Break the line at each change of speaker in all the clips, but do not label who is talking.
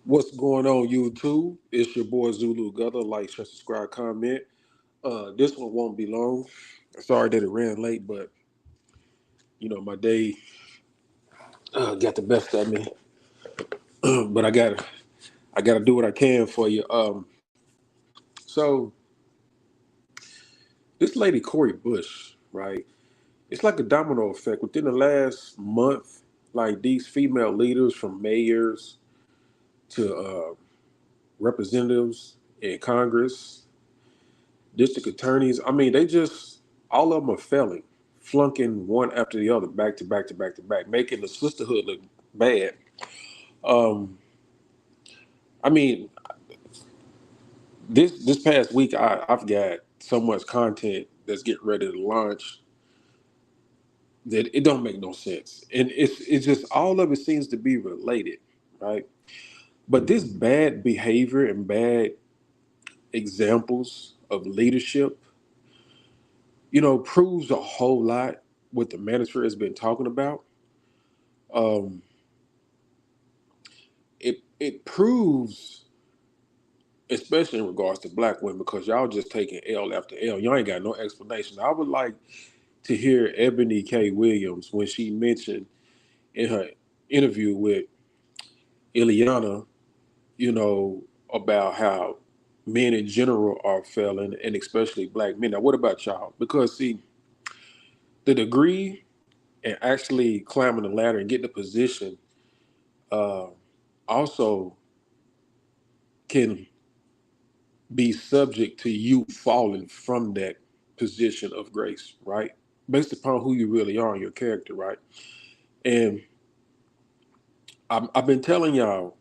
What's going on, YouTube? It's your boy Zulu Gutter. Like, share, subscribe, comment. This one won't be long. Sorry that it ran late, but my day got the best of me. But I gotta do what I can for you. So this lady Cori Bush, right? It's like a domino effect. Within the last month, like these female leaders from mayors to representatives in Congress, district attorneys. I mean, they just all of them are failing, flunking one after the other, back to back to back to back, making the sisterhood look bad. Um, I mean, this past week, I've got so much content that's getting ready to launch that it don't make no sense, and it's just all of it seems to be related, right? But this bad behavior and bad examples of leadership, proves a whole lot what the manager has been talking about. Um, it proves, especially in regards to black women, because y'all just taking L after L. Y'all ain't got no explanation. I would like to hear Ebony K. Williams when she mentioned in her interview with Ileana, you know, about how men in general are failing, and especially black men. Now, what about y'all? Because see, the degree and actually climbing the ladder and getting a position uh, also can be subject to you falling from that position of grace, right? Based upon who you really are and your character, right? And I've been telling y'all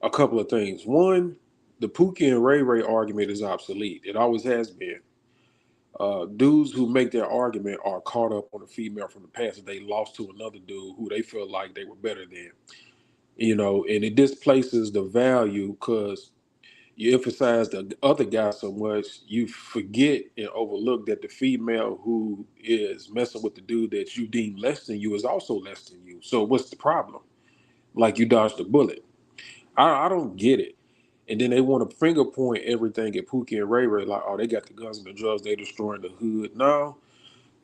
a couple of things. One, the Pookie and Ray Ray argument is obsolete. It always has been. Dudes who make their argument are caught up on a female from the past that they lost to another dude who they feel like they were better than. And it displaces the value because you emphasize the other guy so much, you forget and overlook that the female who is messing with the dude that you deem less than you is also less than you. So what's the problem? Like you dodged a bullet. I don't get it. And then they want to finger point everything at Pookie and Ray Ray, like, oh, they got the guns and the drugs, they destroying the hood. No,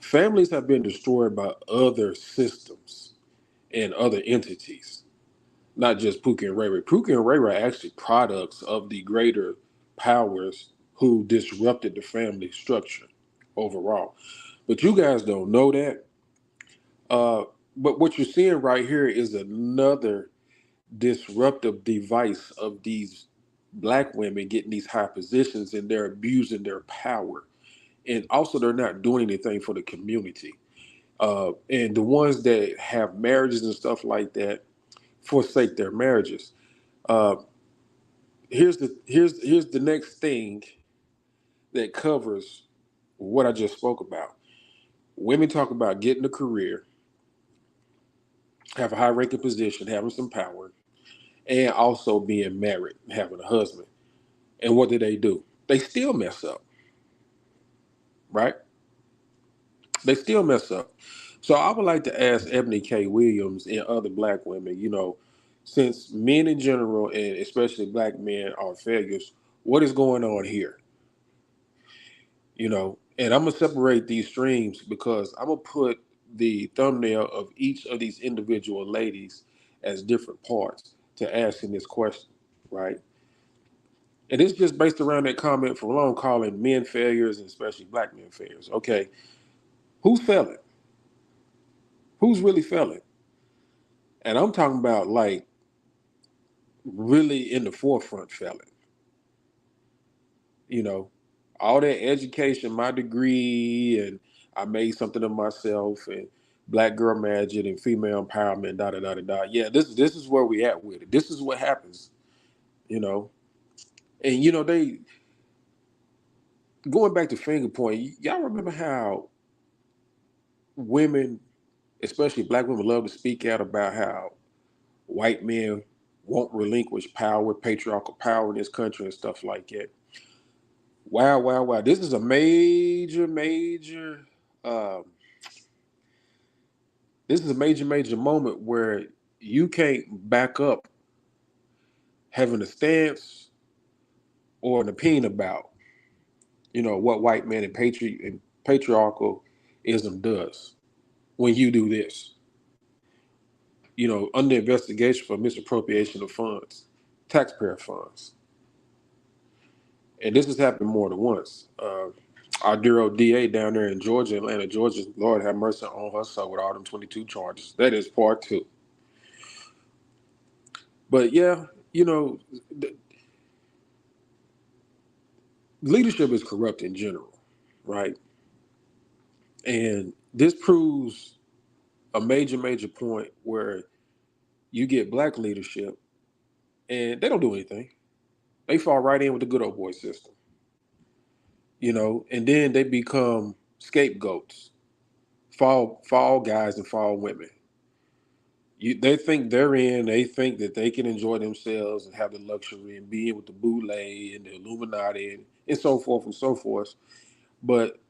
families have been destroyed by other systems and other entities, not just Pookie and Ray Ray. Pookie and Ray Ray are actually products of the greater powers who disrupted the family structure overall. But you guys don't know that. Uh, but what you're seeing right here is another disruptive device of these black women getting these high positions, and they're abusing their power. And also, they're not doing anything for the community. And the ones that have marriages and stuff like that forsake their marriages. Uh, here's the next thing that covers what I just spoke about. Women talk about getting a career, have a high ranking position, having some power, and also being married, having a husband. And what do? They still mess up, right? They still mess up. So I would like to ask Ebony K. Williams and other black women, since men in general and especially black men are failures, what is going on here? And I'm gonna separate these streams because I'm gonna put the thumbnail of each of these individual ladies as different parts to asking this question, right? And it's just based around that comment from Long calling men failures and especially black men failures. Okay, who's failing? Who's really failing? And I'm talking about like really in the forefront failing. You know, all that education, my degree, and I made something of myself, and black girl magic and female empowerment, da da da da da. Yeah, this is where we at with it. This is what happens, you know. And they going back to finger point. Y'all remember how women, especially black women, love to speak out about how white men won't relinquish power, patriarchal power in this country and stuff like that. Wow, wow, wow. This is a major, major um, this is a major, major moment where you can't back up having a stance or an opinion about, what white man and patriarchalism does when you do this. Under investigation for misappropriation of funds, taxpayer funds. And this has happened more than once. Our dear old DA down there in Georgia, Atlanta, Georgia, Lord have mercy on her soul with all them 22 charges. That is part two. But yeah, leadership is corrupt in general, right? And this proves a major, major point where you get black leadership and they don't do anything. They fall right in with the good old boy system, and then they become scapegoats, fall guys and fall women. They think they're in. They think that they can enjoy themselves and have the luxury and be with the Boule and the Illuminati and so forth and so forth. But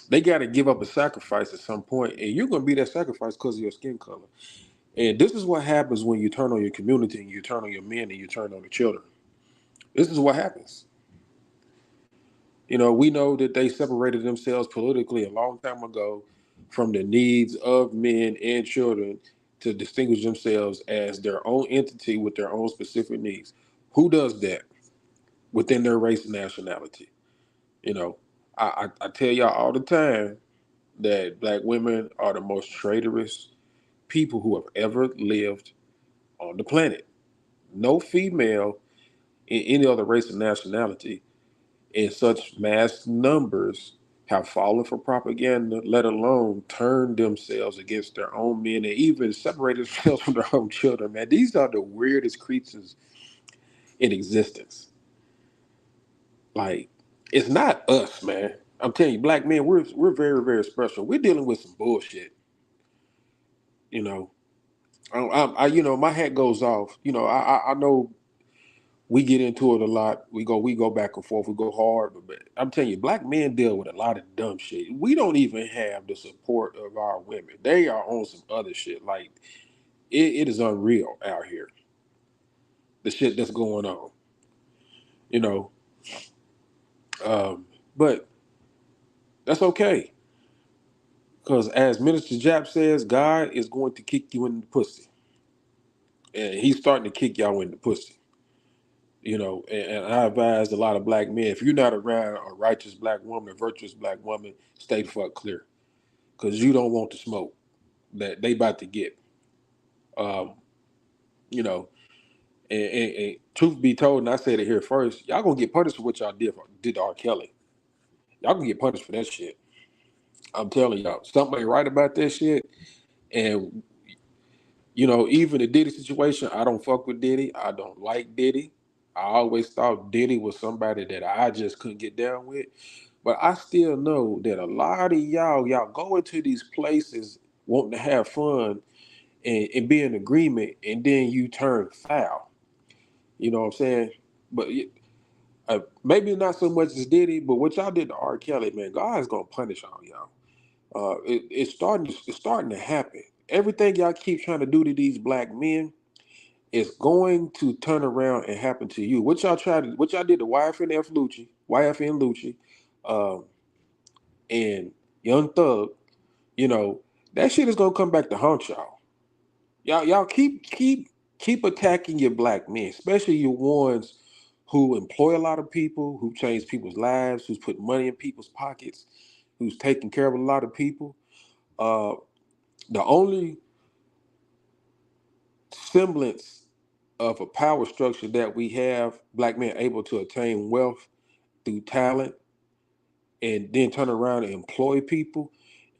they got to give up a sacrifice at some point, and you're going to be that sacrifice because of your skin color. And this is what happens when you turn on your community and you turn on your men and you turn on the children. This is what happens. We know that they separated themselves politically a long time ago from the needs of men and children to distinguish themselves as their own entity with their own specific needs. Who does that within their race and nationality? You know, I tell y'all all the time that black women are the most traitorous people who have ever lived on the planet. No female in any other race and nationality in such mass numbers have fallen for propaganda, let alone turned themselves against their own men and even separated themselves from their own children, man. These are the weirdest creatures in existence. Like, it's not us, man. I'm telling you, black men, we're very, very special. We're dealing with some bullshit, you know. My hat goes off. I know we get into it a lot. We go back and forth. We go hard, but I'm telling you, black men deal with a lot of dumb shit. We don't even have the support of our women. They are on some other shit. Like it is unreal out here. The shit that's going on, you know. But that's okay, because as Minister Jap says, God is going to kick you in the pussy, and He's starting to kick y'all in the pussy. And I advise a lot of black men, if you're not around a righteous black woman, a virtuous black woman, stay the fuck clear. Because you don't want the smoke that they about to get. Um, you know, and truth be told, and I said it here first, y'all gonna get punished for what y'all did to R. Kelly. Y'all gonna get punished for that shit. I'm telling y'all, something ain't right about that shit. And even the Diddy situation, I don't fuck with Diddy. I don't like Diddy. I always thought Diddy was somebody that I just couldn't get down with. But I still know that a lot of y'all go into these places wanting to have fun and be in agreement, and then you turn foul. You know what I'm saying? But maybe not so much as Diddy, but what y'all did to R. Kelly, man, God is gonna punish all y'all. It's starting to happen. Everything y'all keep trying to do to these black men is going to turn around and happen to you. What y'all did to YFN Lucci, um, and Young Thug, you know, that shit is gonna come back to haunt y'all. Y'all keep attacking your black men, especially your ones who employ a lot of people, who change people's lives, who's put money in people's pockets, who's taking care of a lot of people. Uh, the only semblance of a power structure that we have, black men able to attain wealth through talent and then turn around and employ people.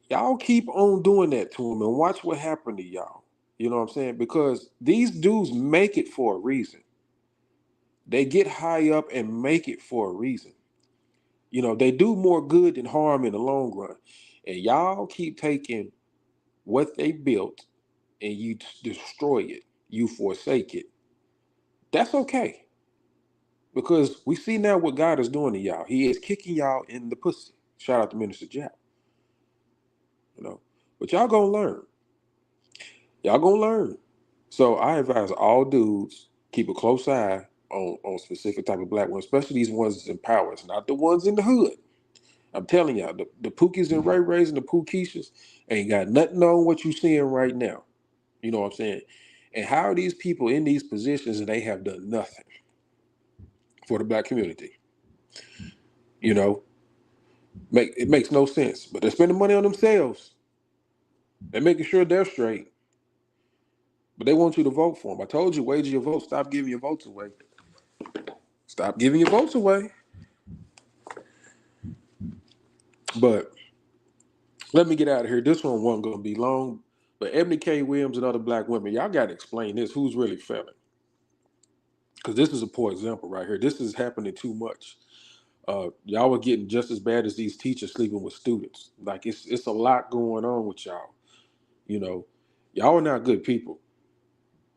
Y'all keep on doing that to them and watch what happened to y'all. You know what I'm saying? Because these dudes make it for a reason. They get high up and make it for a reason. They do more good than harm in the long run. And y'all keep taking what they built and you destroy it, you forsake it. That's okay. Because we see now what God is doing to y'all. He is kicking y'all in the pussy. Shout out to Minister Jack. You know. But y'all gonna learn. Y'all gonna learn. So I advise all dudes keep a close eye on specific type of black women, especially these ones that's in power. It's not the ones in the hood. I'm telling y'all, the Pookies and Ray Rays and the Pookishas ain't got nothing on what you seeing right now. You know what I'm saying? And how are these people in these positions and they have done nothing for the black community? You know, it makes no sense. But they're spending money on themselves. They're making sure they're straight. But they want you to vote for them. I told you, wager your vote. Stop giving your votes away. Stop giving your votes away. But let me get out of here. This one wasn't going to be long. But Ebony K. Williams and other black women, y'all got to explain this. Who's really failing? Because this is a poor example right here. This is happening too much. Y'all are getting just as bad as these teachers sleeping with students. Like it's a lot going on with y'all. You know, y'all are not good people.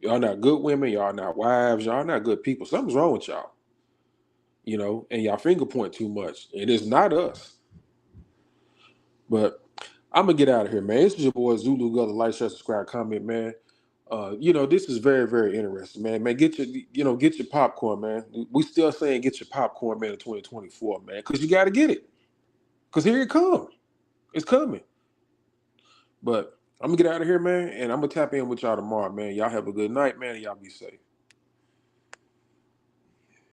Y'all not good women. Y'all not wives. Y'all not good people. Something's wrong with y'all. You know, and y'all finger point too much. And it's not us. But I'm gonna get out of here, man. This is your boy Zulu Gutter. Like, share, subscribe, comment, man. This is very, very interesting, man. Man, get your popcorn, man. We still saying get your popcorn, man, in 2024, man, because you got to get it. Because here it comes. It's coming. But I'm gonna get out of here, man, and I'm gonna tap in with y'all tomorrow, man. Y'all have a good night, man, and y'all be safe.